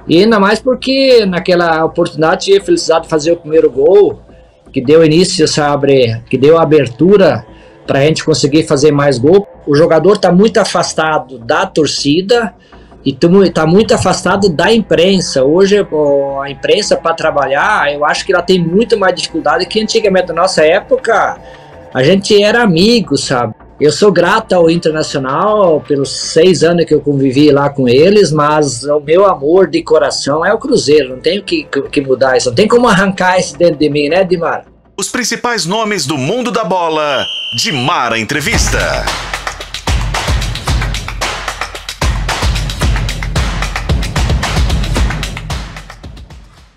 E ainda mais porque naquela oportunidade tive a felicidade de fazer o primeiro gol, que deu início, sabe, que deu abertura para a gente conseguir fazer mais gol. O jogador está muito afastado da torcida e está muito afastado da imprensa. Hoje a imprensa, para trabalhar, eu acho que ela tem muito mais dificuldade que antigamente. Na nossa época a gente era amigo, sabe? Eu sou grato ao Internacional pelos 6 anos que eu convivi lá com eles, mas o meu amor de coração é o Cruzeiro. Não tenho que mudar isso, não tem como arrancar isso dentro de mim, né, Dimar? Os principais nomes do mundo da bola. Dimar a entrevista.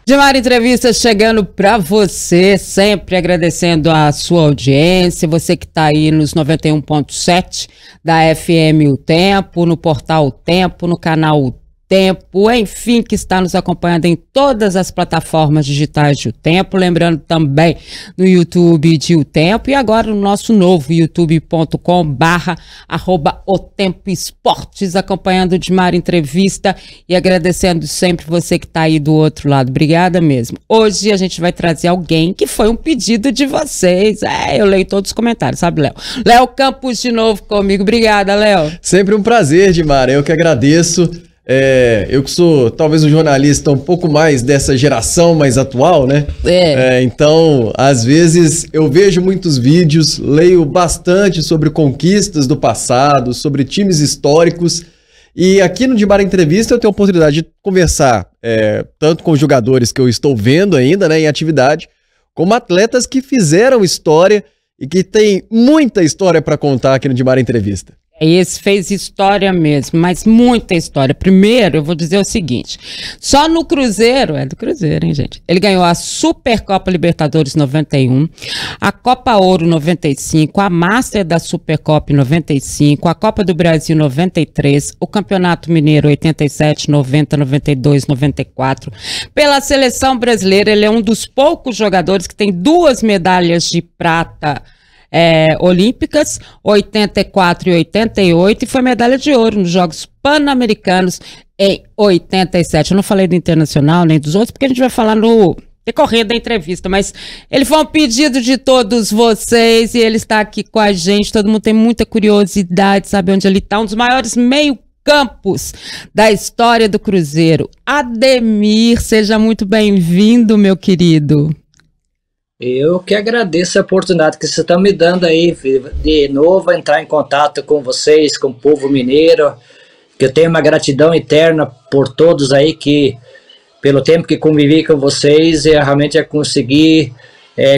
Dimar Entrevista chegando para você, sempre agradecendo a sua audiência, você que está aí nos 91.7 da FM O Tempo, no portal O Tempo, no canal O Tempo, enfim, que está nos acompanhando em todas as plataformas digitais de O Tempo, lembrando também no YouTube de O Tempo e agora no nosso novo youtube.com/@O Tempo Esportes, acompanhando o Dimar Entrevista e agradecendo sempre você que está aí do outro lado. Obrigada mesmo. Hoje a gente vai trazer alguém que foi um pedido de vocês. Eu leio todos os comentários, sabe, Léo? Léo Campos de novo comigo. Obrigada, Léo. Sempre um prazer, Dimar. Eu que agradeço. Eu que sou talvez um jornalista um pouco mais dessa geração mais atual, né? Então, às vezes eu vejo muitos vídeos, leio bastante sobre conquistas do passado, sobre times históricos, e aqui no Dimar Entrevista eu tenho a oportunidade de conversar tanto com jogadores que eu estou vendo ainda, né, em atividade, como atletas que fizeram história e que tem muita história para contar aqui no Dimar Entrevista. Esse fez história mesmo, mas muita história. Primeiro, eu vou dizer o seguinte, só no Cruzeiro, é do Cruzeiro, hein, gente? Ele ganhou a Supercopa Libertadores 91, a Copa Ouro 95, a Master da Supercopa 95, a Copa do Brasil 93, o Campeonato Mineiro 87, 90, 92, 94. Pela seleção brasileira, ele é um dos poucos jogadores que tem 2 medalhas de prata olímpicas, 84 e 88, e foi medalha de ouro nos Jogos Pan-Americanos em 87. Eu não falei do Internacional nem dos outros, porque a gente vai falar no decorrer da entrevista, mas ele foi um pedido de todos vocês e ele está aqui com a gente. Todo mundo tem muita curiosidade de saber onde ele está, um dos maiores meio-campos da história do Cruzeiro. Ademir, seja muito bem-vindo, meu querido. Eu que agradeço a oportunidade que vocês estão me dando aí, de novo, entrar em contato com vocês, com o povo mineiro, que eu tenho uma gratidão eterna por todos aí, que pelo tempo que convivi com vocês, eu realmente consegui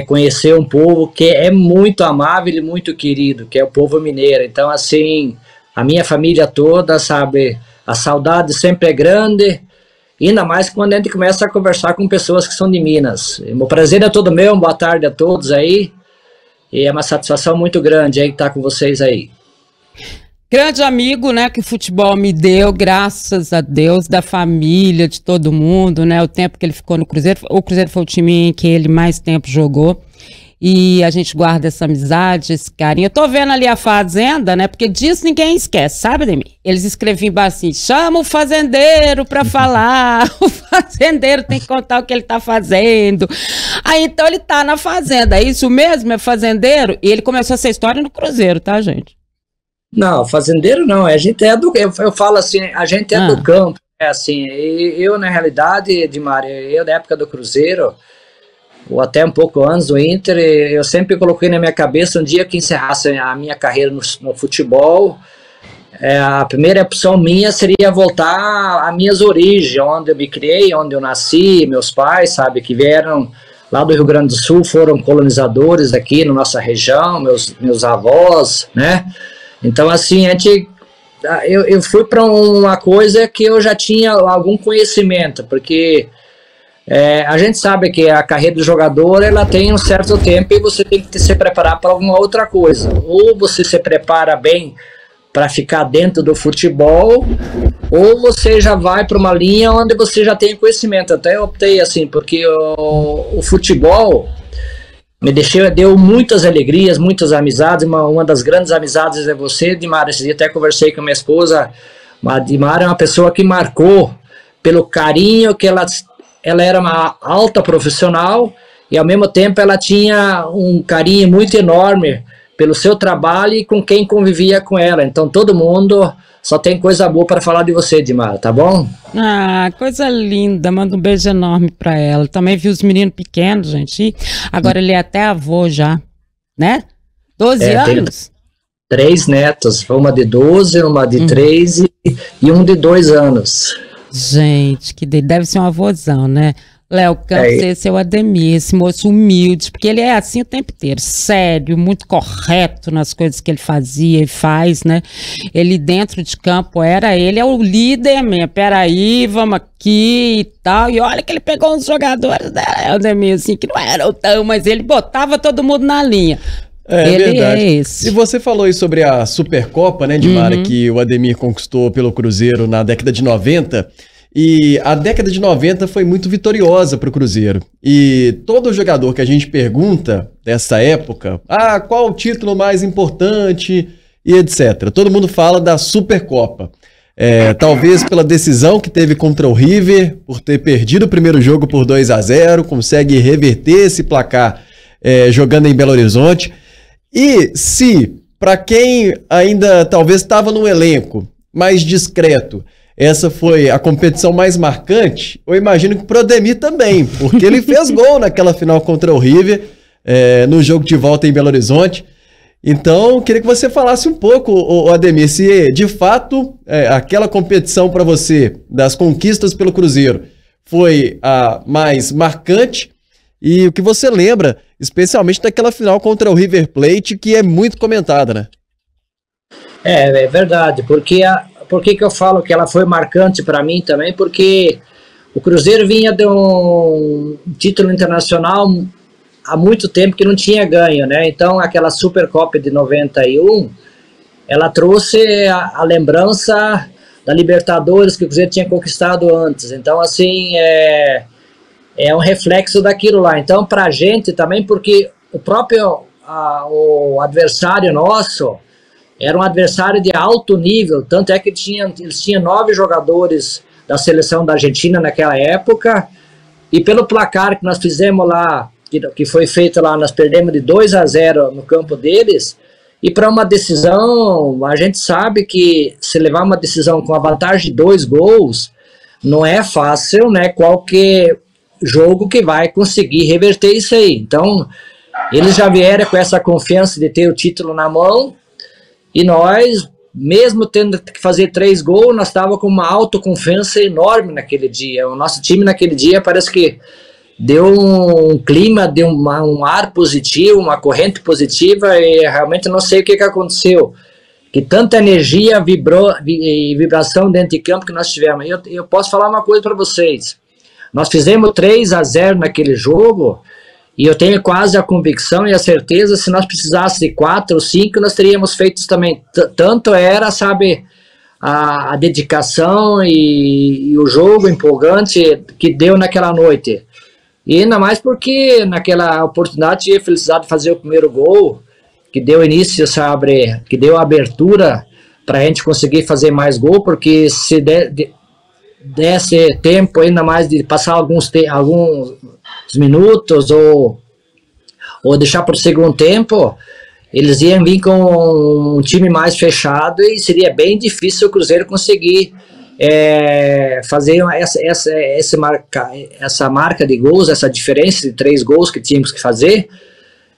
conhecer um povo que é muito amável e muito querido, que é o povo mineiro. Então, assim, a minha família toda, sabe, a saudade sempre é grande, ainda mais quando a gente começa a conversar com pessoas que são de Minas. O prazer é todo meu, boa tarde a todos aí, e é uma satisfação muito grande aí estar com vocês aí. Grande amigo, né, que o futebol me deu, graças a Deus, da família, de todo mundo, né, o tempo que ele ficou no Cruzeiro. O Cruzeiro foi o time em que ele mais tempo jogou. E a gente guarda essa amizade, esse carinho. Eu tô vendo ali a Fazenda, né? Porque disso ninguém esquece, sabe, Ademir? Eles escreviam assim, chama o fazendeiro pra falar. O fazendeiro tem que contar o que ele tá fazendo. Aí, então, ele tá na Fazenda. É isso mesmo? É fazendeiro? E ele começou essa história no Cruzeiro, tá, gente? Não, fazendeiro não. A gente é do... Eu falo assim, a gente é do campo. É assim, eu, na realidade, Dimar, eu na época do Cruzeiro... ou até um pouco antes do Inter, eu sempre coloquei na minha cabeça um dia que encerrasse a minha carreira no futebol, a primeira opção minha seria voltar às minhas origens, onde eu me criei, onde eu nasci, meus pais, sabe, que vieram lá do Rio Grande do Sul, foram colonizadores aqui na nossa região, meus avós, né? Então, assim, eu fui para uma coisa que eu já tinha algum conhecimento, porque... a gente sabe que a carreira do jogador ela tem um certo tempo e você tem que se preparar para alguma outra coisa. Ou você se prepara bem para ficar dentro do futebol, ou você já vai para uma linha onde você já tem conhecimento. Até eu optei assim, porque o futebol deu muitas alegrias, muitas amizades. Uma das grandes amizades é você, Dimar. Esse dia até conversei com a minha esposa. A Dimar é uma pessoa que marcou pelo carinho que ela era uma alta profissional e ao mesmo tempo ela tinha um carinho muito enorme pelo seu trabalho e com quem convivia com ela. Então todo mundo só tem coisa boa para falar de você, Dimara, tá bom? Ah, coisa linda, manda um beijo enorme para ela. Também vi os meninos pequenos, gente, e agora ele é até avô já, né? 12 anos? 3 netos, uma de 12, uma de 3 e um de 2 anos. Gente, que deve ser um avôzão, né? Léo Campos, esse é o Ademir, esse moço humilde, porque ele é assim o tempo inteiro, sério, muito correto nas coisas que ele fazia e faz, né? Ele dentro de campo ele é o líder mesmo, peraí, vamos aqui e tal, e olha que ele pegou uns jogadores, né, Ademir, assim, que não eram tão, mas ele botava todo mundo na linha. Ele verdade. É esse. E você falou aí sobre a Supercopa, né, Dimara, que o Ademir conquistou pelo Cruzeiro na década de 90, e a década de 90 foi muito vitoriosa para o Cruzeiro. E todo jogador que a gente pergunta dessa época, qual o título mais importante e etc. Todo mundo fala da Supercopa. Talvez pela decisão que teve contra o River, por ter perdido o primeiro jogo por 2-0, consegue reverter esse placar jogando em Belo Horizonte. E se, para quem ainda talvez estava no elenco mais discreto, essa foi a competição mais marcante, eu imagino que pro Ademir também, porque ele fez gol naquela final contra o River, no jogo de volta em Belo Horizonte. Então, queria que você falasse um pouco, Ademir, se de fato aquela competição para você, das conquistas pelo Cruzeiro, foi a mais marcante e o que você lembra, especialmente daquela final contra o River Plate, que é muito comentada, né? É verdade, porque por que eu falo que ela foi marcante para mim também? Porque o Cruzeiro vinha de um título internacional há muito tempo que não tinha ganho, né? Então aquela Supercopa de 91, ela trouxe a lembrança da Libertadores que o Cruzeiro tinha conquistado antes. Então assim, é um reflexo daquilo lá. Então para a gente também, porque o próprio o adversário nosso era um adversário de alto nível, tanto é que eles tinham 9 jogadores da seleção da Argentina naquela época, e pelo placar que nós fizemos lá, que foi feito lá, nós perdemos de 2-0 no campo deles, e para uma decisão, a gente sabe que se levar uma decisão com a vantagem de 2 gols, não é fácil, né, qualquer jogo que vai conseguir reverter isso aí. Então, eles já vieram com essa confiança de ter o título na mão, e nós, mesmo tendo que fazer 3 gols, nós estávamos com uma autoconfiança enorme naquele dia. O nosso time naquele dia parece que deu um clima, deu um ar positivo, uma corrente positiva, e realmente não sei o que aconteceu. Que tanta energia, vibração dentro de campo que nós tivemos. Eu posso falar uma coisa para vocês. Nós fizemos 3-0 naquele jogo, e eu tenho quase a convicção e a certeza, se nós precisássemos de 4 ou 5, nós teríamos feito também. Tanto era, sabe, a dedicação e o jogo empolgante que deu naquela noite. E ainda mais porque naquela oportunidade tive a felicidade de fazer o primeiro gol, que deu início, sabe, que deu a abertura para a gente conseguir fazer mais gol, porque se desse tempo ainda mais de passar alguns minutos ou deixar para o segundo tempo, eles iam vir com um time mais fechado e seria bem difícil o Cruzeiro conseguir fazer essa marca de gols, essa diferença de 3 gols que tínhamos que fazer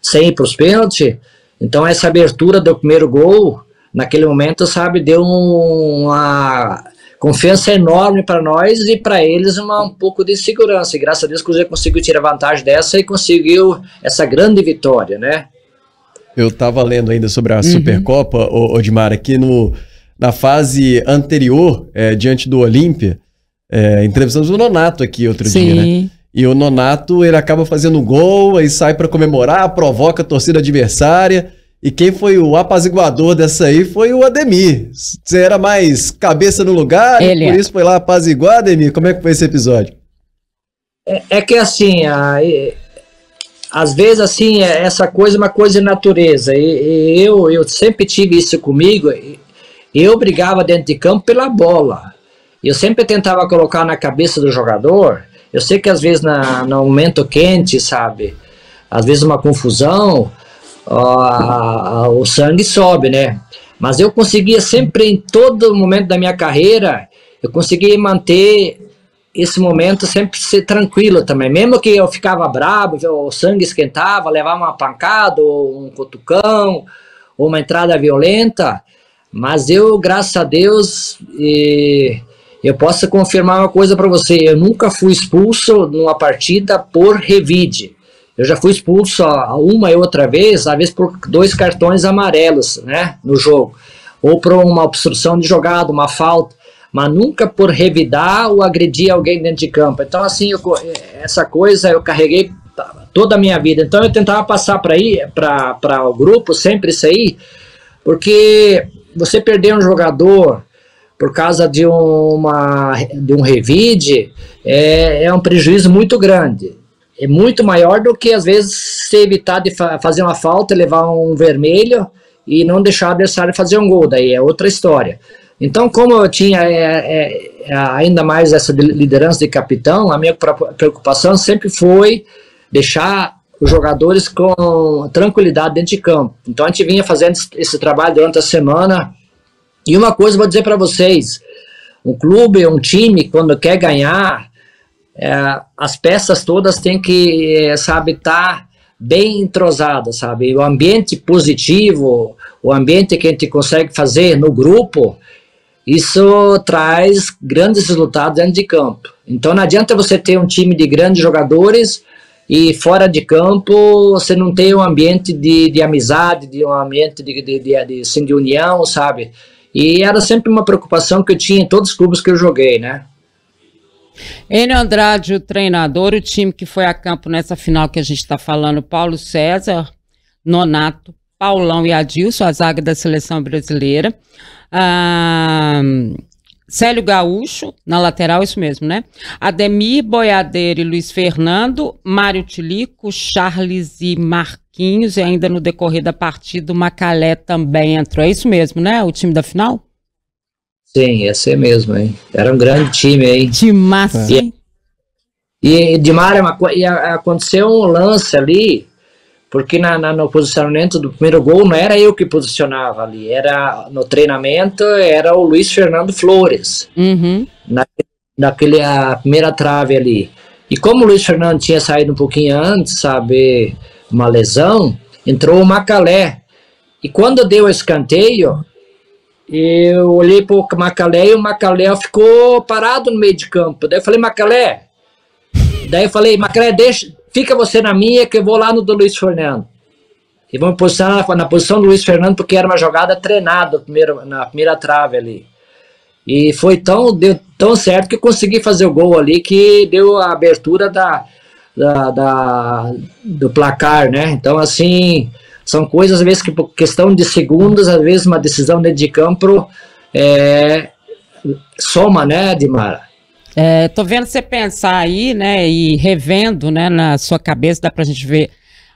sem ir para os pênaltis. Então essa abertura do primeiro gol naquele momento, sabe, deu uma confiança enorme para nós e para eles um pouco de segurança. E graças a Deus o Cruzeiro conseguiu tirar vantagem dessa e conseguiu essa grande vitória, né? Eu estava lendo ainda sobre a Supercopa, Odimar, aqui na fase anterior, diante do Olímpia, entrevistamos o Nonato aqui outro dia, né? E o Nonato, ele acaba fazendo gol, aí sai para comemorar, provoca a torcida adversária. E quem foi o apaziguador dessa aí foi o Ademir. Você era mais cabeça no lugar, por isso foi lá apaziguar, Ademir? Como é que foi esse episódio? É que assim, às vezes assim, essa coisa é uma coisa de natureza. E eu sempre tive isso comigo. Eu brigava dentro de campo pela bola. eu sempre tentava colocar na cabeça do jogador. Eu sei que às vezes no momento quente, sabe, às vezes uma confusão, o sangue sobe, né? Mas eu conseguia sempre, em todo momento da minha carreira, eu conseguia manter esse momento sempre ser tranquilo também. Mesmo que eu ficava bravo, o sangue esquentava, levava uma pancada, ou um cutucão, ou uma entrada violenta, mas eu, graças a Deus, eu posso confirmar uma coisa para você, eu nunca fui expulso numa partida por revide. Eu já fui expulso uma e outra vez, às vezes por 2 cartões amarelos, né, no jogo, ou por uma obstrução de jogada, uma falta, mas nunca por revidar ou agredir alguém dentro de campo. Então, assim, essa coisa eu carreguei toda a minha vida. Então, eu tentava passar para o grupo sempre isso aí, porque você perder um jogador por causa de um revide é um prejuízo muito grande. É muito maior do que, às vezes, se evitar de fazer uma falta, levar um vermelho e não deixar o adversário fazer um gol. Daí é outra história. Então, como eu tinha ainda mais essa liderança de capitão, a minha preocupação sempre foi deixar os jogadores com tranquilidade dentro de campo. Então, a gente vinha fazendo esse trabalho durante a semana. E uma coisa eu vou dizer para vocês, um clube, um time, quando quer ganhar, as peças todas têm que, sabe, estar bem entrosadas, sabe? O ambiente positivo, o ambiente que a gente consegue fazer no grupo, isso traz grandes resultados dentro de campo. Então não adianta você ter um time de grandes jogadores e fora de campo você não tem um ambiente de amizade, de um ambiente de união, sabe? E era sempre uma preocupação que eu tinha em todos os clubes que eu joguei, né? Enio Andrade, o treinador, o time que foi a campo nessa final que a gente está falando, Paulo César, Nonato, Paulão e Adilson, a zaga da seleção brasileira. Célio Gaúcho, na lateral, isso mesmo, né? Ademir, Boiadeiro e Luiz Fernando, Mário Tilico, Charles e Marquinhos, e ainda no decorrer da partida o Macalé também entrou. É isso mesmo, né? O time da final? Sim, ia ser mesmo, hein? Era um grande time, hein? De massa, hein? E Dimar, aconteceu um lance ali, porque no posicionamento do primeiro gol não era eu que posicionava ali, era no treinamento, era o Luiz Fernando Flores, a primeira trave ali. E como o Luiz Fernando tinha saído um pouquinho antes, sabe, uma lesão, entrou o Macalé. E quando deu o escanteio, eu olhei para o Macalé e o Macalé ficou parado no meio de campo. Daí eu falei, Macalé, fica você na minha que eu vou lá no do Luiz Fernando. E vamos posicionar na posição do Luiz Fernando porque era uma jogada treinada na primeira trave ali. E deu tão certo que eu consegui fazer o gol ali que deu a abertura do placar, né? Então, assim, são coisas, às vezes, que por questão de segundos, às vezes uma decisão dentro de campo soma, né, Dimara? Tô vendo você pensar aí, né, e revendo, né, na sua cabeça, dá pra gente ver,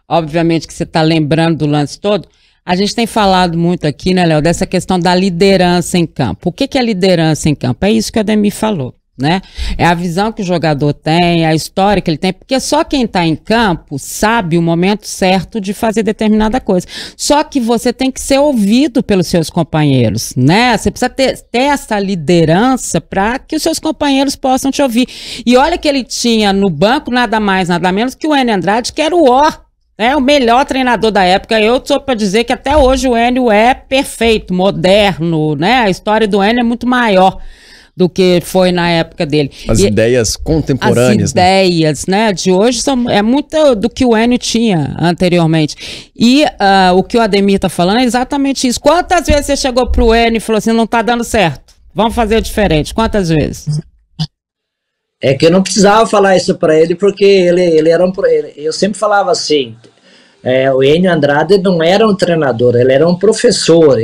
obviamente, que você tá lembrando do lance todo. A gente tem falado muito aqui, né, Léo, dessa questão da liderança em campo. O que é liderança em campo? É isso que o Ademir falou, né? É a visão que o jogador tem, a história que ele tem, porque só quem tá em campo sabe o momento certo de fazer determinada coisa. Só que você tem que ser ouvido pelos seus companheiros, né? Você precisa ter essa liderança para que os seus companheiros possam te ouvir. E olha que ele tinha no banco nada mais, nada menos que o Enio Andrade, que era o melhor treinador da época. Eu sou para dizer que até hoje o Enio é perfeito, moderno, né? A história do Enio é muito maior do que foi na época dele. As ideias contemporâneas. As ideias, né, de hoje é muito do que o Enio tinha anteriormente. E o que o Ademir tá falando é exatamente isso. Quantas vezes você chegou pro Enio e falou assim, não tá dando certo, vamos fazer diferente? Quantas vezes? É que eu não precisava falar isso para ele, porque ele era eu sempre falava assim, o Enio Andrade não era um treinador, ele era um professor.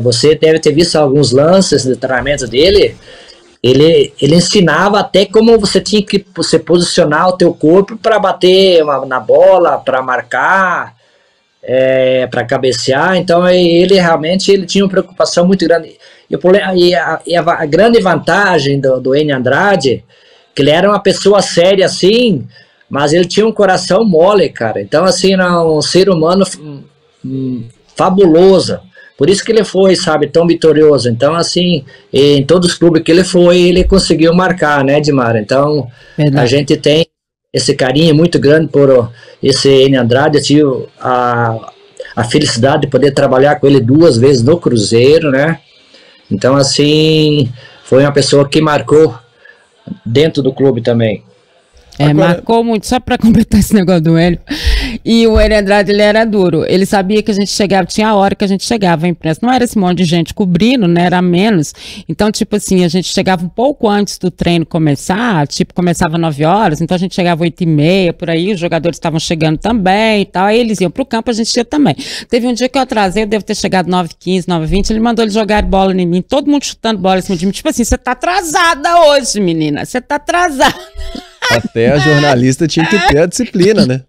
Você deve ter visto alguns lances de treinamento dele. Ele ensinava até como você tinha que se posicionar o teu corpo para bater na bola, para marcar, para cabecear. Então ele realmente tinha uma preocupação muito grande. E a grande vantagem do Enio Andrade, que ele era uma pessoa séria assim, mas ele tinha um coração mole, cara. Então, assim, era um ser humano fabuloso. Por isso que ele foi, sabe, tão vitorioso. Então, assim, em todos os clubes que ele foi, ele conseguiu marcar, né, Edmar? Então, a gente tem esse carinho muito grande por esse Enio Andrade. Eu tive a felicidade de poder trabalhar com ele 2 vezes no Cruzeiro, né? Então, assim, foi uma pessoa que marcou dentro do clube também. Marcou muito, só para completar esse negócio do Hélio. E o Enio Andrade, ele era duro. Ele sabia que a gente chegava, tinha a hora que a gente chegava, a imprensa. Não era esse monte de gente cobrindo, né? Era menos. Então, tipo assim, a gente chegava um pouco antes do treino começar, tipo, começava 9 horas, então a gente chegava 8h30, por aí, os jogadores estavam chegando também e tal. Aí eles iam pro campo, a gente ia também. Teve um dia que eu atrasei, eu devo ter chegado 9h15, 9h20, ele mandou eles jogar bola em mim, todo mundo chutando bola em cima de mim. Tipo assim, você tá atrasada hoje, menina. Você tá atrasada. Até a jornalista tinha que ter a disciplina, né?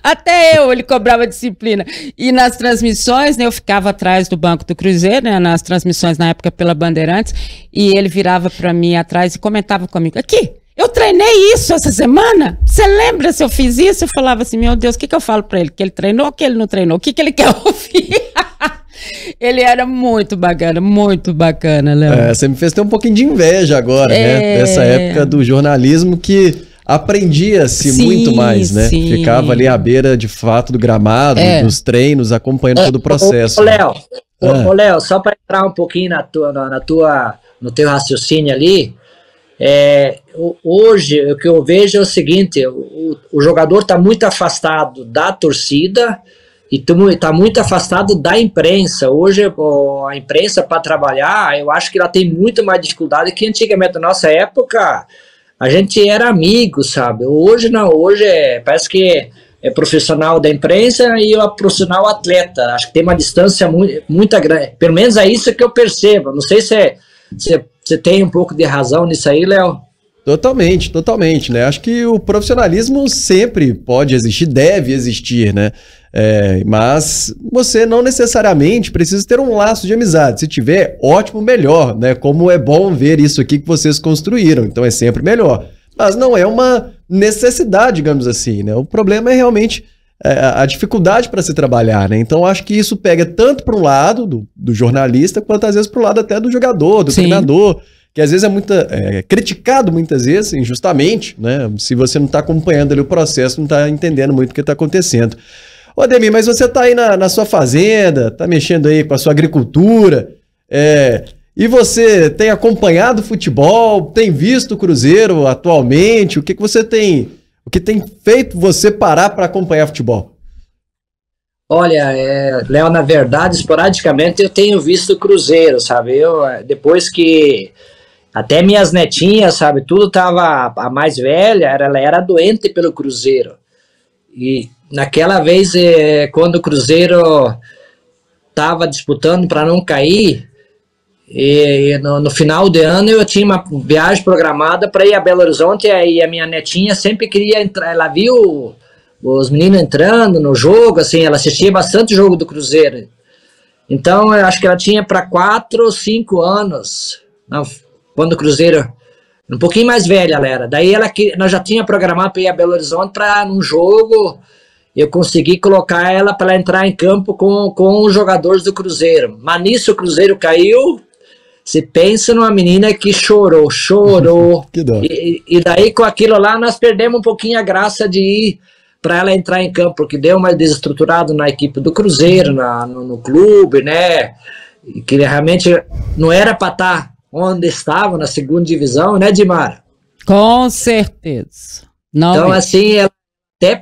Até ele cobrava disciplina. E nas transmissões, né, eu ficava atrás do banco do Cruzeiro, né, nas transmissões na época pela Bandeirantes, e ele virava pra mim atrás e comentava comigo, aqui, eu treinei isso essa semana? Você lembra se eu fiz isso? Eu falava assim, meu Deus, o que eu falo pra ele? Que ele treinou ou que ele não treinou? O que ele quer ouvir? Ele era muito bacana, Léo. Você me fez ter um pouquinho de inveja agora, né? Dessa época do jornalismo que aprendia-se muito mais, né? Sim. Ficava ali à beira, de fato, do gramado, dos treinos, acompanhando todo o processo. Ô, Léo, só para entrar um pouquinho no teu raciocínio ali, hoje o que eu vejo é o seguinte, o jogador está muito afastado da torcida e está muito afastado da imprensa. Hoje a imprensa, para trabalhar, eu acho que ela tem muito mais dificuldade que antigamente. Na nossa época a gente era amigo, sabe? Hoje não, hoje parece que é profissional da imprensa e o profissional atleta. Acho que tem uma distância muito grande, pelo menos é isso que eu percebo. Não sei se você tem um pouco de razão nisso aí, Léo. Totalmente, né? Acho que o profissionalismo sempre pode existir, deve existir, né? Mas você não necessariamente precisa ter um laço de amizade. Se tiver, ótimo, melhor, né? Como é bom ver isso aqui que vocês construíram, então é sempre melhor. Mas não é uma necessidade, digamos assim, né? O problema é realmente a dificuldade para se trabalhar, né? Então acho que isso pega tanto para um lado do jornalista, quanto às vezes para o lado até do jogador, do treinador, que às vezes é criticado muitas vezes, injustamente, né? Se você não está acompanhando ali o processo, não está entendendo muito o que está acontecendo. Ô Ademir, mas você está aí na sua fazenda, está mexendo aí com a sua agricultura, e você tem acompanhado o futebol, tem visto o Cruzeiro atualmente, o que tem feito você parar para acompanhar futebol? Olha, Léo, na verdade, esporadicamente eu tenho visto o Cruzeiro, sabe? Depois que até minhas netinhas, sabe, tudo tava, a mais velha, ela era doente pelo Cruzeiro. E naquela vez, quando o Cruzeiro estava disputando para não cair, e no final de ano eu tinha uma viagem programada para ir a Belo Horizonte, e a minha netinha sempre queria entrar, ela viu os meninos entrando no jogo, assim, ela assistia bastante o jogo do Cruzeiro. Então eu acho que ela tinha para 4 ou 5 anos, quando o Cruzeiro, um pouquinho mais velha ela era. Daí nós já tinha programado para ir a Belo Horizonte para num jogo eu consegui colocar ela para ela entrar em campo com os jogadores do Cruzeiro. Mas nisso o Cruzeiro caiu. Você pensa numa menina que chorou. Que dó. E daí com aquilo lá nós perdemos um pouquinho a graça de ir para ela entrar em campo, porque deu uma desestruturada na equipe do Cruzeiro, no clube, né? E que realmente não era para estar onde estava, na segunda divisão, né, Dimara? Com certeza. Não então, assim,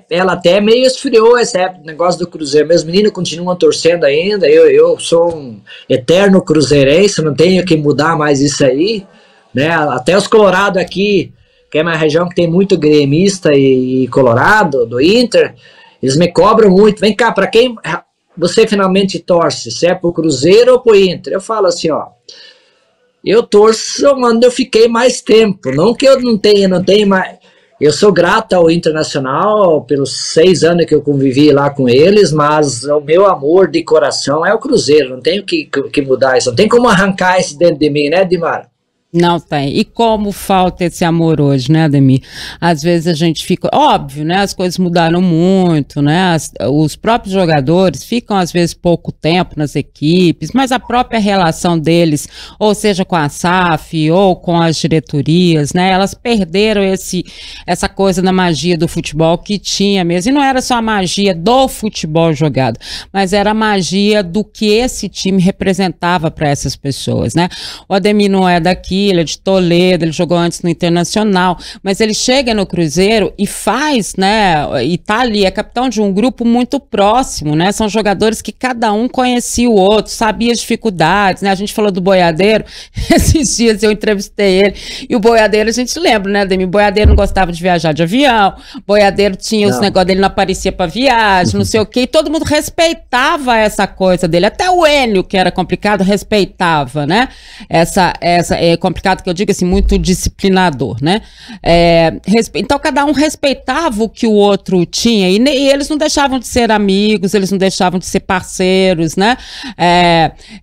ela até meio esfriou esse negócio do Cruzeiro. Meus meninos continuam torcendo ainda. Eu sou um eterno cruzeirense, não tenho que mudar mais isso aí, né? Até os Colorado aqui, que é uma região que tem muito gremista e Colorado, do Inter, eles me cobram muito. Vem cá, para quem você finalmente torce? Se é pro Cruzeiro ou pro Inter? Eu falo assim, ó, eu torço onde eu fiquei mais tempo, não que eu não tenha mais. eu sou grato ao Internacional pelos 6 anos que eu convivi lá com eles, mas o meu amor de coração é o Cruzeiro, não tenho que mudar isso, não tem como arrancar isso dentro de mim, né, Dimar? Não tem. E como falta esse amor hoje, né, Ademir? Às vezes a gente fica... Óbvio, né? As coisas mudaram muito, né? Os próprios jogadores ficam, às vezes, pouco tempo nas equipes, mas a própria relação deles, ou seja, com a SAF, ou com as diretorias, né? Elas perderam essa coisa da magia do futebol que tinha mesmo. E não era só a magia do futebol jogado, mas era a magia do que esse time representava para essas pessoas, né? O Ademir não é daqui, ele é de Toledo, ele jogou antes no Internacional, mas ele chega no Cruzeiro e faz, né, e tá ali, é capitão de um grupo muito próximo, né, são jogadores que cada um conhecia o outro, sabia as dificuldades, né, a gente falou do Boiadeiro, esses dias eu entrevistei ele, e o Boiadeiro, a gente lembra, né, Ademir, Boiadeiro não gostava de viajar de avião, Boiadeiro tinha os negócios dele, não aparecia pra viagem, não sei o quê, e todo mundo respeitava essa coisa dele, até o Enio, que era complicado, respeitava, né, complicado que eu digo assim, muito disciplinador, né? Então cada um respeitava o que o outro tinha e eles não deixavam de ser amigos, eles não deixavam de ser parceiros, né?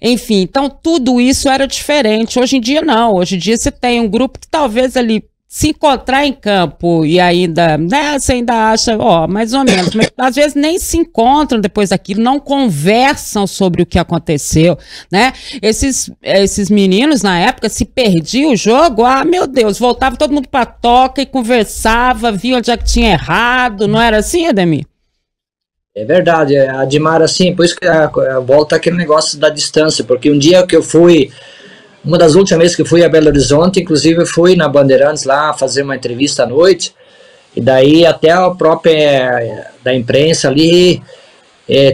Enfim, então tudo isso era diferente. Hoje em dia não, hoje em dia você tem um grupo que talvez ali se encontrar em campo e ainda, né, você ainda acha, mais ou menos, mas às vezes nem se encontram depois daquilo, não conversam sobre o que aconteceu, né? Esses meninos, na época, se perdia o jogo, meu Deus, voltava todo mundo pra toca e conversava, via onde é que tinha errado, não era assim, Ademir? É verdade, Admar, assim, por isso que volta aquele negócio da distância, porque um dia que eu fui... Uma das últimas vezes que fui a Belo Horizonte, inclusive eu fui na Bandeirantes lá fazer uma entrevista à noite, e daí até a própria da imprensa ali,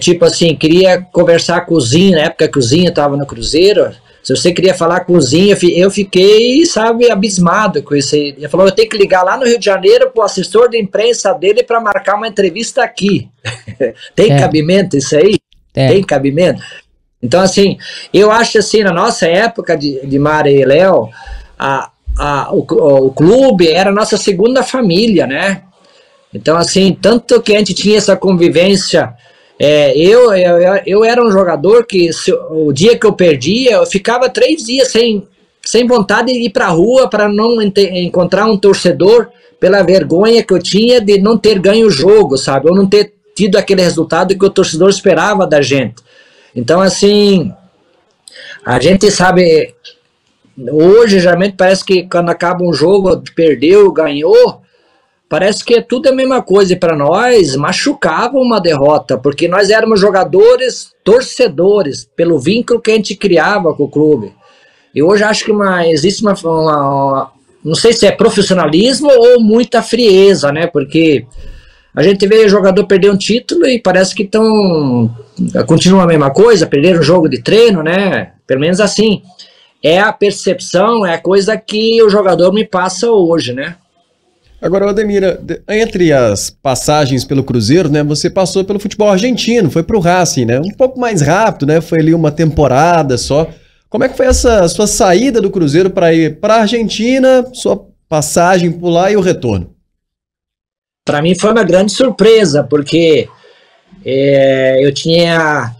tipo assim, queria conversar com o Zinho, na época que o Zinho estava no Cruzeiro, se você queria falar com o Zinho, eu fiquei, sabe, abismado com isso. Ele falou, eu tenho que ligar lá no Rio de Janeiro pro assessor de imprensa dele para marcar uma entrevista aqui. Tem cabimento isso aí? Tem cabimento? Então, assim, eu acho assim, na nossa época de Mara e Léo, o clube era a nossa segunda família, né? Então, assim, tanto que a gente tinha essa convivência, eu era um jogador que, o dia que eu perdia, eu ficava 3 dias sem vontade de ir pra rua para não encontrar um torcedor pela vergonha que eu tinha de não ter ganho o jogo, sabe? Ou não ter tido aquele resultado que o torcedor esperava da gente. Então, assim, a gente sabe, hoje geralmente parece que quando acaba um jogo, perdeu, ganhou, parece que é tudo a mesma coisa. E para nós, machucava uma derrota, porque nós éramos jogadores, torcedores, pelo vínculo que a gente criava com o clube. E hoje acho que existe uma não sei se é profissionalismo ou muita frieza, né? Porque a gente vê o jogador perder um título e parece que continua a mesma coisa, perder um jogo de treino, né? Pelo menos assim. É a percepção, é a coisa que o jogador me passa hoje, né? Agora, Ademir, entre as passagens pelo Cruzeiro, né, você passou pelo futebol argentino, foi pro Racing, né? Um pouco mais rápido, né? Foi ali uma temporada só. Como é que foi essa sua saída do Cruzeiro para ir para a Argentina, sua passagem por lá e o retorno? Para mim foi uma grande surpresa, porque eu tinha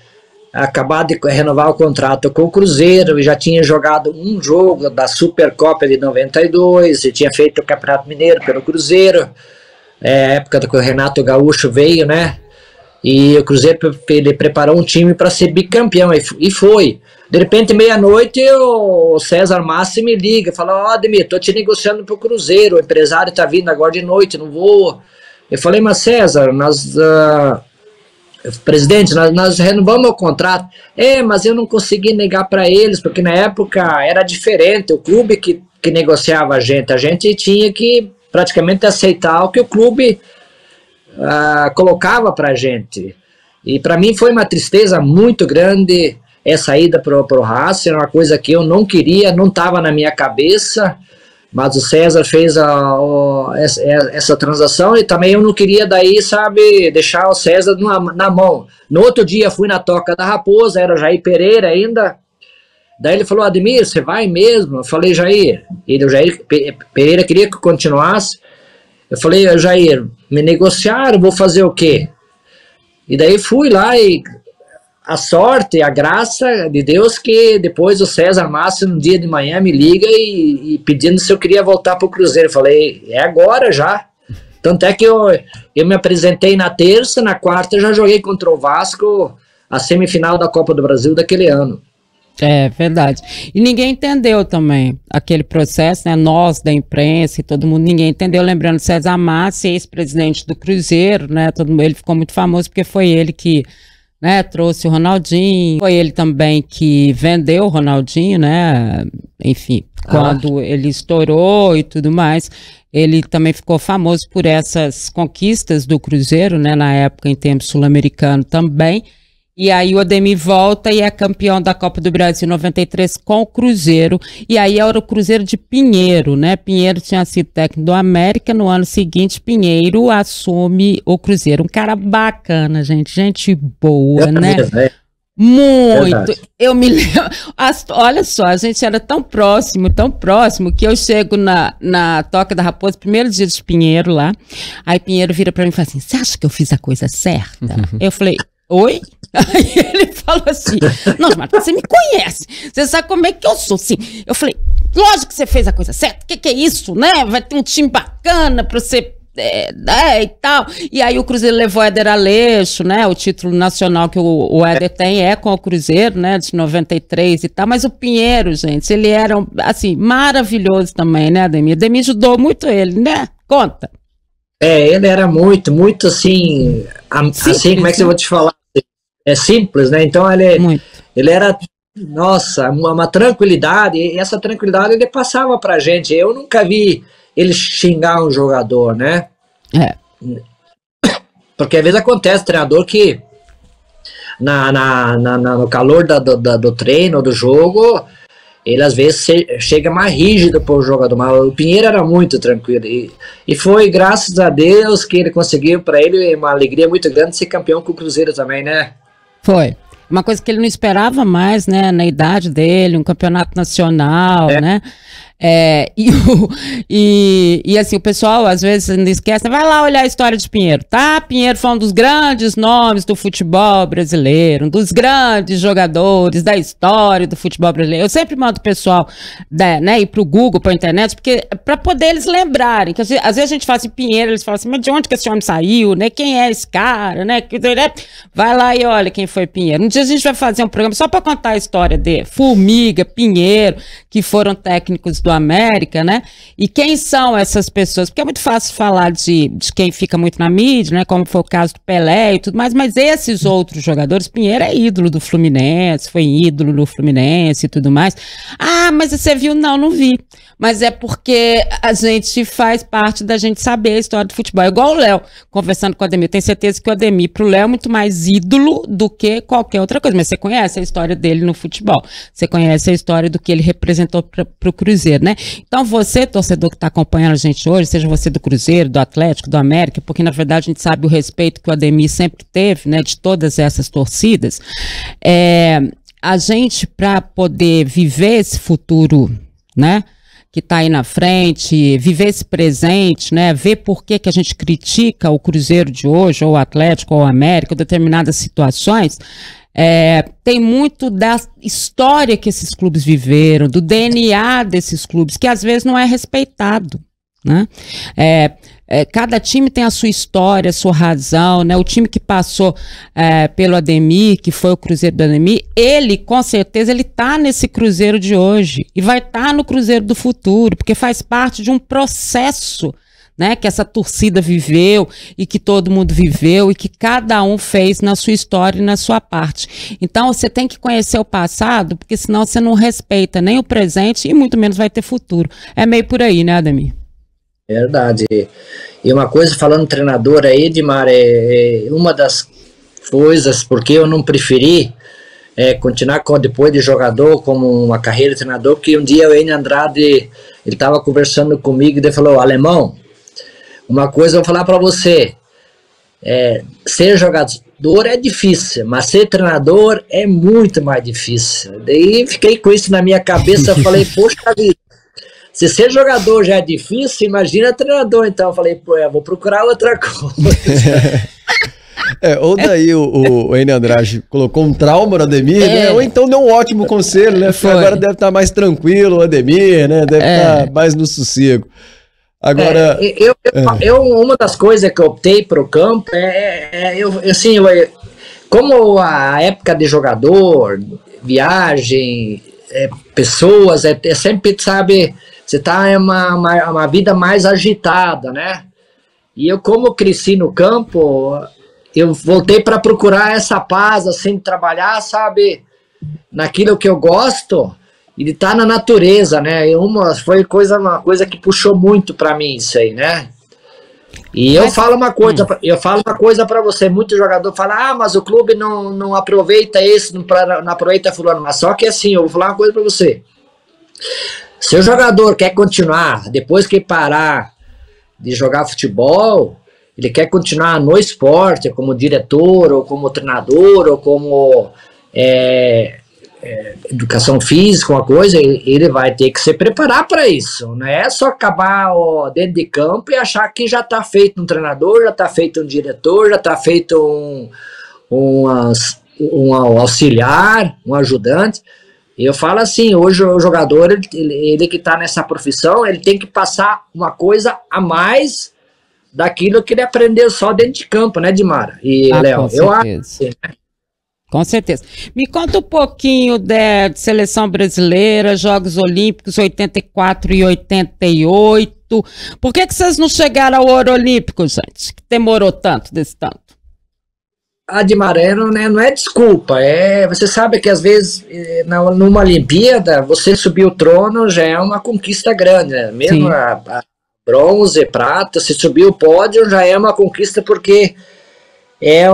acabado de renovar o contrato com o Cruzeiro, e já tinha jogado um jogo da Supercopa de 92, e tinha feito o Campeonato Mineiro pelo Cruzeiro, época que o Renato Gaúcho veio, né? E o Cruzeiro ele preparou um time para ser bicampeão, e foi. De repente, meia-noite, o César Massi me liga, fala, Ademir, tô te negociando pro Cruzeiro, o empresário tá vindo agora de noite, não vou... Eu falei, mas César, presidente, nós renovamos o contrato. Mas eu não consegui negar para eles, porque na época era diferente, o clube que negociava a gente tinha que praticamente aceitar o que o clube colocava para a gente. E para mim foi uma tristeza muito grande essa ida para o Racing, era uma coisa que eu não queria, não estava na minha cabeça. Mas o César fez essa transação, e também eu não queria daí, sabe, deixar o César na mão. No outro dia fui na Toca da Raposa, era Jair Pereira ainda. Daí ele falou, Ademir, você vai mesmo? Eu falei, Jair. O Jair Pereira queria que eu continuasse. Eu falei, Jair, me negociaram, vou fazer o quê? E daí fui lá e a sorte, a graça de Deus que depois o César Massa, um dia de manhã, me liga e pedindo se eu queria voltar para o Cruzeiro. Eu falei, é agora já. Tanto é que eu me apresentei na terça, na quarta eu já joguei contra o Vasco a semifinal da Copa do Brasil daquele ano. É verdade. E ninguém entendeu também aquele processo, né? Nós da imprensa e todo mundo, ninguém entendeu. Lembrando, César Massa, ex-presidente do Cruzeiro, né? Ele ficou muito famoso porque foi ele que, né, trouxe o Ronaldinho, foi ele também que vendeu o Ronaldinho, né? Enfim, quando ele estourou e tudo mais. Ele também ficou famoso por essas conquistas do Cruzeiro, né? Na época, em tempo sul-americano também. E aí o Ademir volta e é campeão da Copa do Brasil 93 com o Cruzeiro. E aí era o Cruzeiro de Pinheiro, né? Pinheiro tinha sido técnico do América. No ano seguinte, Pinheiro assume o Cruzeiro. Um cara bacana, gente boa, né? Muito. Verdade. Eu me lembro. Olha só, a gente era tão próximo, que eu chego na Toca da Raposa, primeiro dia de Pinheiro lá. Aí Pinheiro vira pra mim e fala assim: você acha que eu fiz a coisa certa? Eu falei: oi? Aí ele falou assim: não, Marta, você me conhece, você sabe como é que eu sou, assim. Eu falei: lógico que você fez a coisa certa, o que é isso, né? Vai ter um time bacana pra você e tal. E aí o Cruzeiro levou o Éder Aleixo, né? O título nacional que o Éder tem é com o Cruzeiro, né? De 93 e tal. Mas o Pinheiro, gente, ele era, assim, maravilhoso também, né, Ademir? Ademir ajudou muito ele, né? Conta. Ele era muito assim, simples, assim, como é que eu vou te falar? É simples, né? Então ele era, nossa, uma tranquilidade, e essa tranquilidade ele passava pra gente. Eu nunca vi ele xingar um jogador, né? Porque às vezes acontece, treinador que no calor do treino, do jogo, ele às vezes chega mais rígido para o jogador, mas o Pinheiro era muito tranquilo, e foi graças a Deus que ele conseguiu, para ele, uma alegria muito grande ser campeão com o Cruzeiro também, né? Foi. Uma coisa que ele não esperava mais, né, na idade dele, um campeonato nacional, né? E assim, o pessoal às vezes não esquece, vai lá olhar a história de Pinheiro, tá? Pinheiro foi um dos grandes nomes do futebol brasileiro, um dos grandes jogadores da história do futebol brasileiro. Eu sempre mando o pessoal, né, ir pro Google, pra internet, porque para poder eles lembrarem, que às vezes a gente fala assim, Pinheiro, eles falam assim, mas de onde que esse homem saiu, né? Quem é esse cara, né? Vai lá e olha quem foi Pinheiro. Um dia a gente vai fazer um programa só para contar a história de Formiga, Pinheiro, que foram técnicos do América, né? E quem são essas pessoas? Porque é muito fácil falar de quem fica muito na mídia, né? Como foi o caso do Pelé e tudo mais, mas esses outros jogadores, Pinheiro é ídolo do Fluminense, foi ídolo do Fluminense e tudo mais. Ah, mas você viu? Não vi. Mas é porque a gente faz parte da gente saber a história do futebol. É igual o Léo, conversando com o Ademir. Tenho certeza que o Ademir, pro Léo, é muito mais ídolo do que qualquer outra coisa. Mas você conhece a história dele no futebol. Você conhece a história do que ele representou pro Cruzeiro, né? Então você, torcedor que está acompanhando a gente hoje, seja você do Cruzeiro, do Atlético, do América, porque na verdade a gente sabe o respeito que o Ademir sempre teve, né, de todas essas torcidas, a gente, para poder viver esse futuro, né, que está aí na frente, viver esse presente, né, ver por que a gente critica o Cruzeiro de hoje, ou o Atlético, ou o América, ou determinadas situações, tem muito da história que esses clubes viveram, do DNA desses clubes, que às vezes não é respeitado, né? Cada time tem a sua história, a sua razão, né? O time que passou pelo Ademir, que foi o Cruzeiro do Ademir, ele, com certeza, ele tá nesse Cruzeiro de hoje e vai estar no Cruzeiro do futuro, porque faz parte de um processo, né, que essa torcida viveu e que todo mundo viveu e que cada um fez na sua história e na sua parte. Então você tem que conhecer o passado, porque senão você não respeita nem o presente e muito menos vai ter futuro. É meio por aí, né, Ademir? Verdade. E uma coisa, falando treinador aí, Edmar, uma das coisas porque eu não preferi continuar depois de jogador como uma carreira de treinador, porque um dia o Enio Andrade, ele estava conversando comigo e ele falou: alemão, uma coisa eu vou falar para você, ser jogador é difícil, mas ser treinador é muito mais difícil. Daí fiquei com isso na minha cabeça, falei, poxa vida, Se ser jogador já é difícil, imagina treinador. Então eu falei, pô, eu vou procurar outra coisa. Ou daí o Enio Andrade colocou um trauma no Ademir, né? Ou então deu um ótimo conselho, né? Agora deve estar mais tranquilo o Ademir, né? Deve estar mais no sossego. Agora... uma das coisas que eu optei para o campo como a época de jogador, viagem, pessoas, sempre, sabe, você tá em uma vida mais agitada, né? E eu, como cresci no campo, eu voltei para procurar essa paz, assim, de trabalhar, sabe, naquilo que eu gosto e de estar na natureza, né? E uma coisa que puxou muito para mim isso aí, né? E eu falo uma coisa para você, muito jogador fala, mas o clube não aproveita esse, não aproveita fulano, mas só que assim, eu vou falar uma coisa para você. Se o jogador quer continuar, depois que parar de jogar futebol, ele quer continuar no esporte, como diretor, ou como treinador, ou como educação física, uma coisa, ele vai ter que se preparar para isso. Não é só acabar dentro de campo e achar que já está feito um treinador, já está feito um diretor, já está feito um auxiliar, um ajudante. Eu falo assim, hoje o jogador, ele que está nessa profissão, ele tem que passar uma coisa a mais daquilo que ele aprendeu só dentro de campo, né, Dimara? E, Léo, eu acho, né? Com certeza. Me conta um pouquinho de seleção brasileira, Jogos Olímpicos 84 e 88. Por que vocês não chegaram ao ouro olímpico, gente? Que demorou tanto, desse tanto? Dimara, não é desculpa. Você sabe que às vezes numa Olimpíada, você subir o trono já é uma conquista grande, né? Mesmo a bronze, prata, se subir o pódio já é uma conquista porque é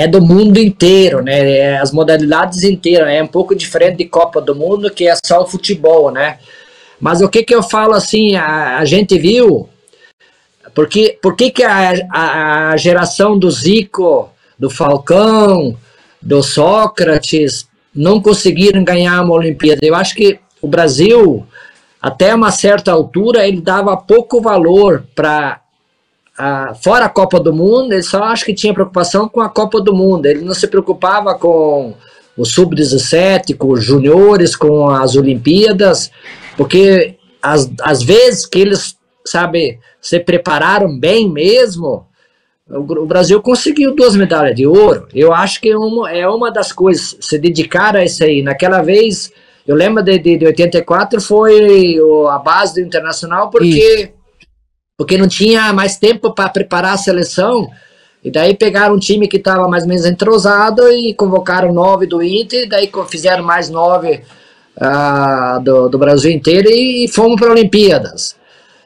do mundo inteiro, né? As modalidades inteiras, né? É um pouco diferente de Copa do Mundo, que é só o futebol, né? Mas o que eu falo assim, a gente viu, por que a geração do Zico, do Falcão, do Sócrates não conseguiram ganhar uma Olimpíada? Eu acho que o Brasil, até uma certa altura, ele dava pouco valor para fora a Copa do Mundo, ele só acho que tinha preocupação com a Copa do Mundo, ele não se preocupava com o Sub-17, com os juniores, com as Olimpíadas, porque às vezes que eles, sabe, se prepararam bem mesmo, o Brasil conseguiu 2 medalhas de ouro. Eu acho que é uma das coisas, se dedicar a isso aí. Naquela vez, eu lembro de 84, foi a base do Internacional, porque não tinha mais tempo para preparar a seleção, e daí pegaram um time que estava mais ou menos entrosado e convocaram 9 do Inter, e daí fizeram mais 9 do Brasil inteiro e fomos para Olimpíadas.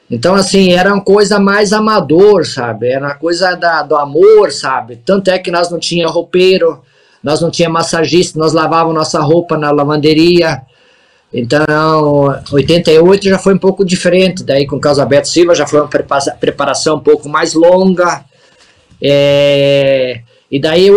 Então, assim, era uma coisa mais amador, sabe? Era uma coisa do amor, sabe? Tanto é que nós não tínhamos roupeiro, nós não tínhamos massagista, nós lavávamos nossa roupa na lavanderia. Então, 88 já foi um pouco diferente, daí com o Carlos Alberto Silva já foi uma preparação um pouco mais longa, e daí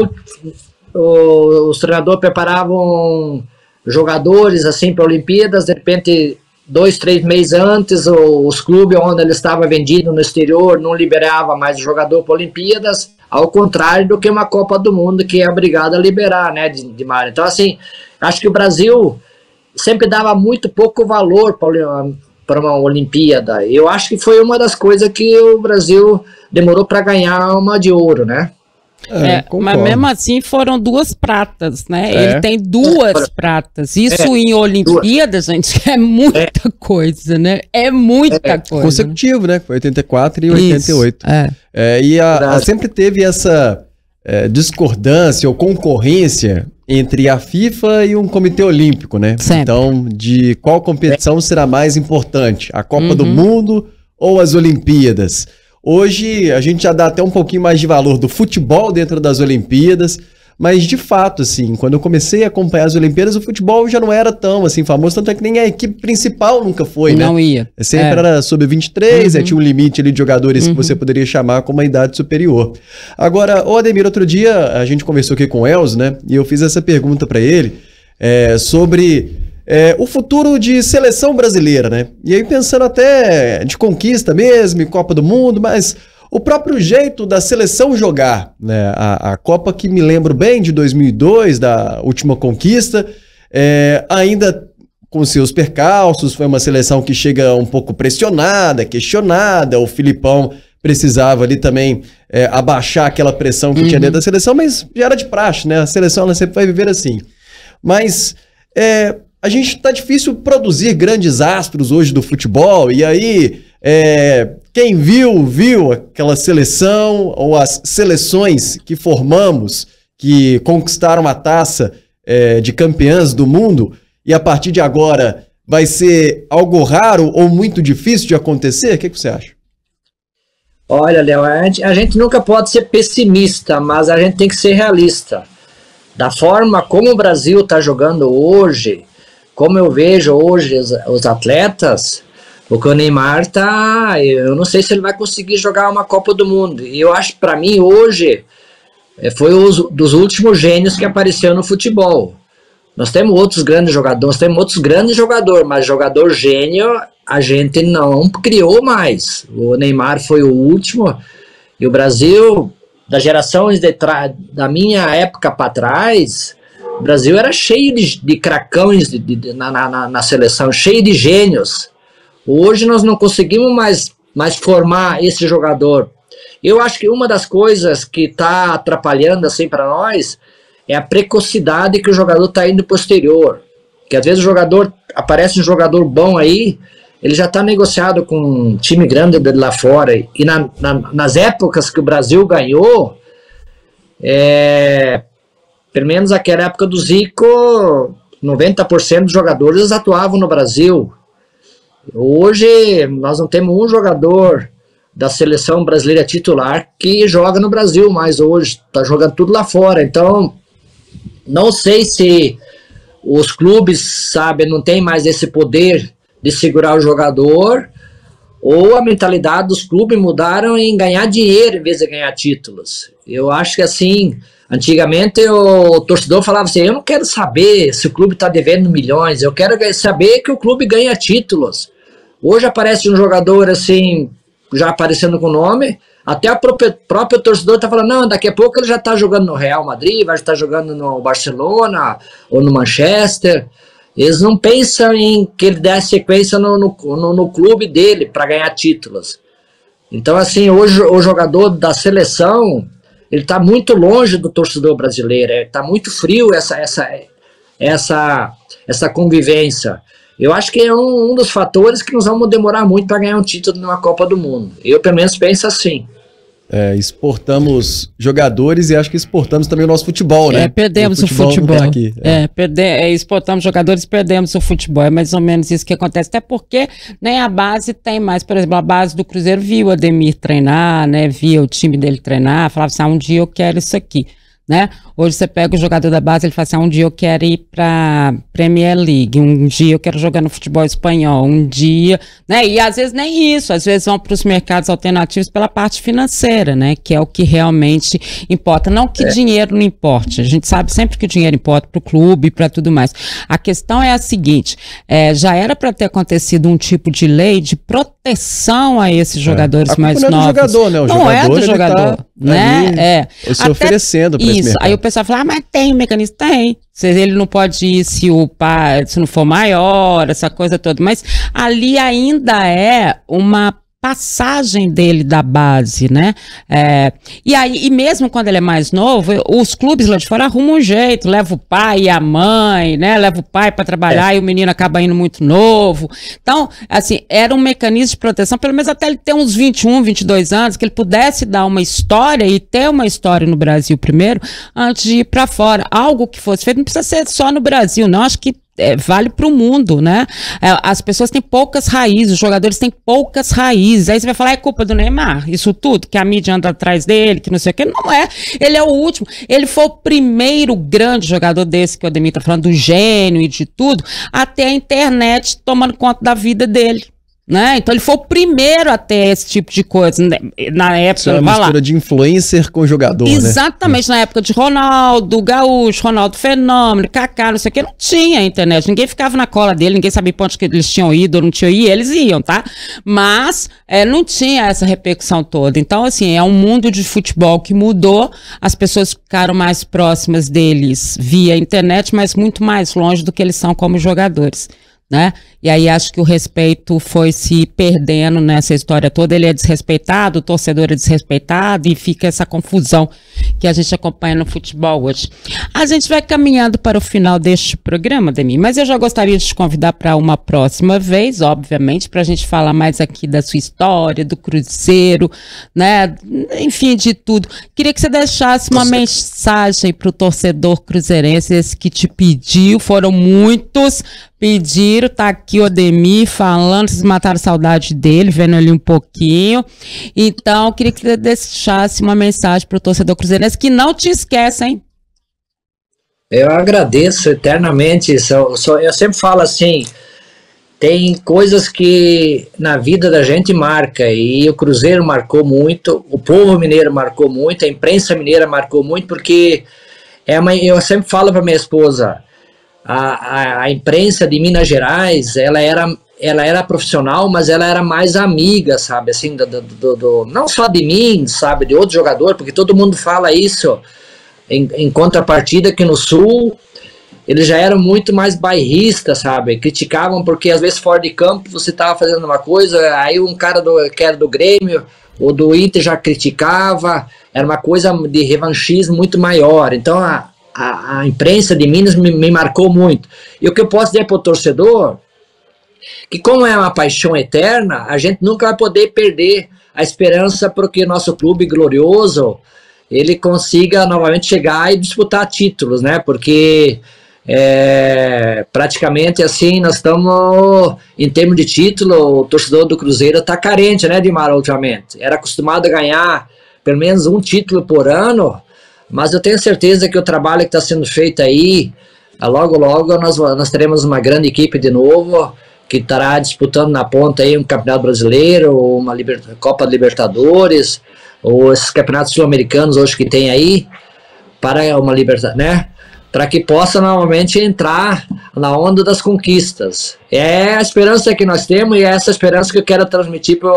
os treinadores preparavam jogadores assim para Olimpíadas, de repente 2, 3 meses antes, os clubes onde ele estava vendido no exterior não liberava mais o jogador para Olimpíadas, ao contrário do que uma Copa do Mundo que é obrigada a liberar, né, de mar. Então, assim, acho que o Brasil sempre dava muito pouco valor para uma Olimpíada. Eu acho que foi uma das coisas que o Brasil demorou para ganhar uma de ouro, né? Mas mesmo assim foram 2 pratas, né? Ele tem 2 pratas. Isso em Olimpíadas, gente, é muita coisa, né? É muita coisa. Consecutivo, né? Foi 84 e 88. E sempre teve essa discordância ou concorrência entre a FIFA e um comitê olímpico, né? Sempre. Então, de qual competição será mais importante? A Copa do Mundo ou as Olimpíadas? Hoje, a gente já dá até um pouquinho mais de valor do futebol dentro das Olimpíadas, mas de fato, assim, quando eu comecei a acompanhar as Olimpíadas, o futebol já não era tão, assim, famoso, tanto é que nem a equipe principal nunca foi, né? Não ia. Sempre era sub-23, tinha um limite ali de jogadores que você poderia chamar com uma idade superior. Agora, Ademir, outro dia a gente conversou aqui com o Elzo, né? E eu fiz essa pergunta para ele sobre o futuro de seleção brasileira, né? E aí pensando até de conquista mesmo, Copa do Mundo, mas o próprio jeito da seleção jogar, né? A Copa que me lembro bem, de 2002, da última conquista, ainda com seus percalços, foi uma seleção que chega um pouco pressionada, questionada, o Filipão precisava ali também abaixar aquela pressão que tinha dentro da seleção, mas já era de praxe, né? A seleção ela sempre vai viver assim. Mas a gente tá difícil produzir grandes astros hoje do futebol, e aí quem viu aquela seleção ou as seleções que formamos, que conquistaram a taça de campeãs do mundo, e a partir de agora vai ser algo raro ou muito difícil de acontecer? O que você acha? Olha, Léo, a gente nunca pode ser pessimista, mas a gente tem que ser realista. Da forma como o Brasil está jogando hoje, como eu vejo hoje os atletas, o que o Neymar tá, eu não sei se ele vai conseguir jogar uma Copa do Mundo. E eu acho, para mim, hoje, foi dos últimos gênios que apareceu no futebol. Nós temos outros grandes jogadores, mas jogador gênio a gente não criou mais. O Neymar foi o último, e o Brasil, das gerações da minha época para trás, o Brasil era cheio de cracões na seleção, cheio de gênios. Hoje nós não conseguimos mais formar esse jogador. Eu acho que uma das coisas que está atrapalhando assim para nós é a precocidade que o jogador está indo posterior. Que às vezes aparece um jogador bom aí, ele já está negociado com um time grande lá fora. E nas épocas que o Brasil ganhou, pelo menos aquela época do Zico, 90% dos jogadores atuavam no Brasil. Hoje nós não temos um jogador da seleção brasileira titular que joga no Brasil, mas hoje está jogando tudo lá fora. Então, não sei se os clubes, não tem mais esse poder de segurar o jogador, ou a mentalidade dos clubes mudaram em ganhar dinheiro em vez de ganhar títulos. Eu acho que assim, antigamente o torcedor falava assim, eu não quero saber se o clube está devendo milhões, eu quero saber que o clube ganha títulos. Hoje aparece um jogador assim, já aparecendo com nome, até o próprio torcedor está falando, não, daqui a pouco ele já está jogando no Real Madrid, vai estar jogando no Barcelona ou no Manchester. Eles não pensam em que ele dê sequência no clube dele para ganhar títulos. Então, assim, hoje o jogador da seleção, ele está muito longe do torcedor brasileiro, está muito frio essa convivência. Eu acho que é um dos fatores que nós vamos demorar muito para ganhar um título numa Copa do Mundo. Eu, pelo menos, penso assim. Exportamos jogadores e acho que exportamos também o nosso futebol, né? Perdemos o futebol. Aqui, exportamos jogadores, perdemos o futebol. É mais ou menos isso que acontece. Até porque nem a base tem mais. Por exemplo, a base do Cruzeiro viu o Ademir treinar, né? Via o time dele treinar, falava assim, um dia eu quero isso aqui. Né? Hoje você pega o jogador da base, ele fala assim, um dia eu quero ir para Premier League, um dia eu quero jogar no futebol espanhol, um dia, né? E às vezes nem isso, às vezes vão para os mercados alternativos pela parte financeira, né? Que é o que realmente importa, não que dinheiro não importe, a gente sabe sempre que o dinheiro importa para o clube e para tudo mais. A questão é a seguinte, já era para ter acontecido um tipo de lei de proteção a esses jogadores mais novos. Não é do jogador, né? O não é do jogador, tá né? Se oferecendo para esse mercado. Aí o pessoal fala, mas tem mecanismo? Tem. Ele não pode ir se não for maior, essa coisa toda. Mas ali ainda é uma passagem dele da base, né? E mesmo quando ele é mais novo, os clubes lá de fora arrumam um jeito, leva o pai e a mãe, né? Leva o pai para trabalhar e o menino acaba indo muito novo. Então, assim, era um mecanismo de proteção, pelo menos até ele ter uns 21, 22 anos, que ele pudesse dar uma história e ter uma história no Brasil primeiro, antes de ir para fora. Algo que fosse feito, não precisa ser só no Brasil, não. Acho que vale para o mundo, né? As pessoas têm poucas raízes, os jogadores têm poucas raízes. Aí você vai falar, é culpa do Neymar, isso tudo, que a mídia anda atrás dele, que não sei o que. Não é. Ele é o último. Ele foi o primeiro grande jogador desse que o Ademir tá falando, do gênio e de tudo, até a internet tomando conta da vida dele. Né? Então ele foi o primeiro a ter esse tipo de coisa na época. Isso é uma mistura de influencer com jogador, exatamente, né? Na época de Ronaldo Gaúcho, Ronaldo Fenômeno, Kaká, não sei o que, não tinha internet, ninguém ficava na cola dele, ninguém sabia pra onde que eles tinham ido ou não tinham ido, eles iam, tá? Mas não tinha essa repercussão toda. Então, assim, é um mundo de futebol que mudou, as pessoas ficaram mais próximas deles via internet, mas muito mais longe do que eles são como jogadores. Né? E aí acho que o respeito foi se perdendo nessa história toda, ele é desrespeitado, o torcedor é desrespeitado e fica essa confusão que a gente acompanha no futebol hoje. A gente vai caminhando para o final deste programa, Demi, mas eu já gostaria de te convidar para uma próxima vez, obviamente, para a gente falar mais aqui da sua história, do Cruzeiro, né? Enfim, de tudo. Queria que você deixasse uma mensagem para o torcedor cruzeirense, esse que te pediu, foram muitos, pediram, tá aqui o Ademir falando, vocês mataram saudade dele, vendo ali um pouquinho. Então, queria que você deixasse uma mensagem para o torcedor cruzeirense que não te esquece, hein? Eu agradeço eternamente. Eu sempre falo assim, tem coisas que na vida da gente marca, e o Cruzeiro marcou muito, o povo mineiro marcou muito, a imprensa mineira marcou muito, porque eu sempre falo para minha esposa, a imprensa de Minas Gerais, ela era profissional, mas ela era mais amiga, sabe, assim, não só de mim, sabe, de outro jogador, porque todo mundo fala isso, em contrapartida que no Sul, eles já eram muito mais bairristas, sabe, criticavam porque às vezes fora de campo você estava fazendo uma coisa, aí um cara que era do Grêmio ou do Inter já criticava, era uma coisa de revanchismo muito maior. Então a imprensa de Minas me marcou muito. E o que eu posso dizer para o torcedor, que como é uma paixão eterna, a gente nunca vai poder perder a esperança porque nosso clube glorioso, ele consiga novamente chegar e disputar títulos, né? Porque praticamente assim, nós estamos, em termos de título, o torcedor do Cruzeiro está carente, né, Dimar, ultimamente. Era acostumado a ganhar pelo menos um título por ano, mas eu tenho certeza que o trabalho que está sendo feito aí, logo logo nós teremos uma grande equipe de novo, que estará disputando na ponta aí um Campeonato Brasileiro, uma Copa Libertadores, ou esses campeonatos sul-americanos hoje que tem aí, para uma Libertadores, né? Para que possa novamente entrar na onda das conquistas. É a esperança que nós temos e é essa esperança que eu quero transmitir para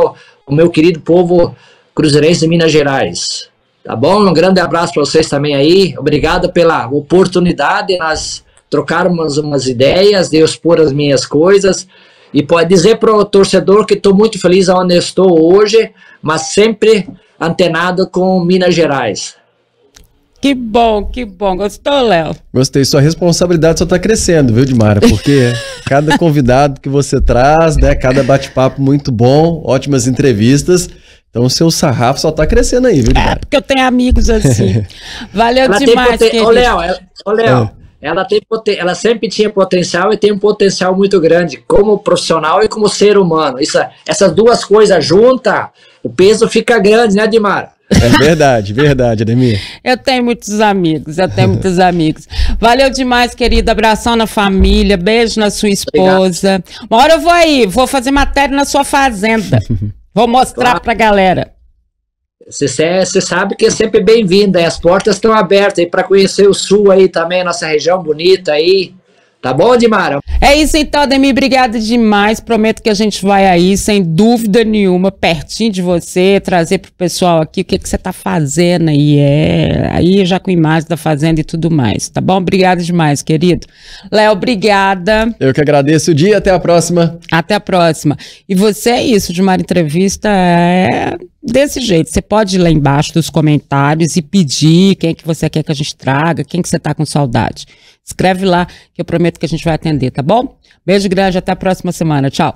o meu querido povo cruzeirense de Minas Gerais. Tá bom? Um grande abraço para vocês também aí. Obrigado pela oportunidade. Nós trocarmos umas ideias, de eu expor as minhas coisas. E pode dizer para o torcedor que estou muito feliz onde eu estou hoje, mas sempre antenado com Minas Gerais. Que bom, que bom. Gostou, Léo? Gostei. Sua responsabilidade só está crescendo, viu, Dimara? Porque cada convidado que você traz, né, cada bate-papo muito bom, ótimas entrevistas. Então o seu sarrafo só está crescendo aí, viu, Dimara? Porque eu tenho amigos assim. Valeu demais, querido. Ô, Léo, ela sempre tinha potencial e tem um potencial muito grande, como profissional e como ser humano. Essas duas coisas juntas, o peso fica grande, né, Dimara? É verdade, Ademir. Eu tenho muitos amigos. Valeu demais, querido. Abração na família, beijo na sua esposa. Obrigado. Uma hora eu vou aí, vou fazer matéria na sua fazenda. Vou mostrar pra galera. Você sabe que é sempre bem-vinda, as portas estão abertas aí para conhecer o Sul aí também, nossa região bonita aí. Tá bom, Dimara? É isso então, Ademir, obrigada demais. Prometo que a gente vai aí, sem dúvida nenhuma, pertinho de você, trazer pro pessoal aqui o que você tá fazendo aí. Aí já com imagem da fazenda e tudo mais, tá bom? Obrigada demais, querido. Léo, obrigada. Eu que agradeço o dia, até a próxima. Até a próxima. E você é isso, Dimara Entrevista desse jeito. Você pode ir lá embaixo dos comentários e pedir quem que você quer que a gente traga, quem que você tá com saudade. Escreve lá que eu prometo que a gente vai atender, tá bom? Beijo grande, até a próxima semana. Tchau.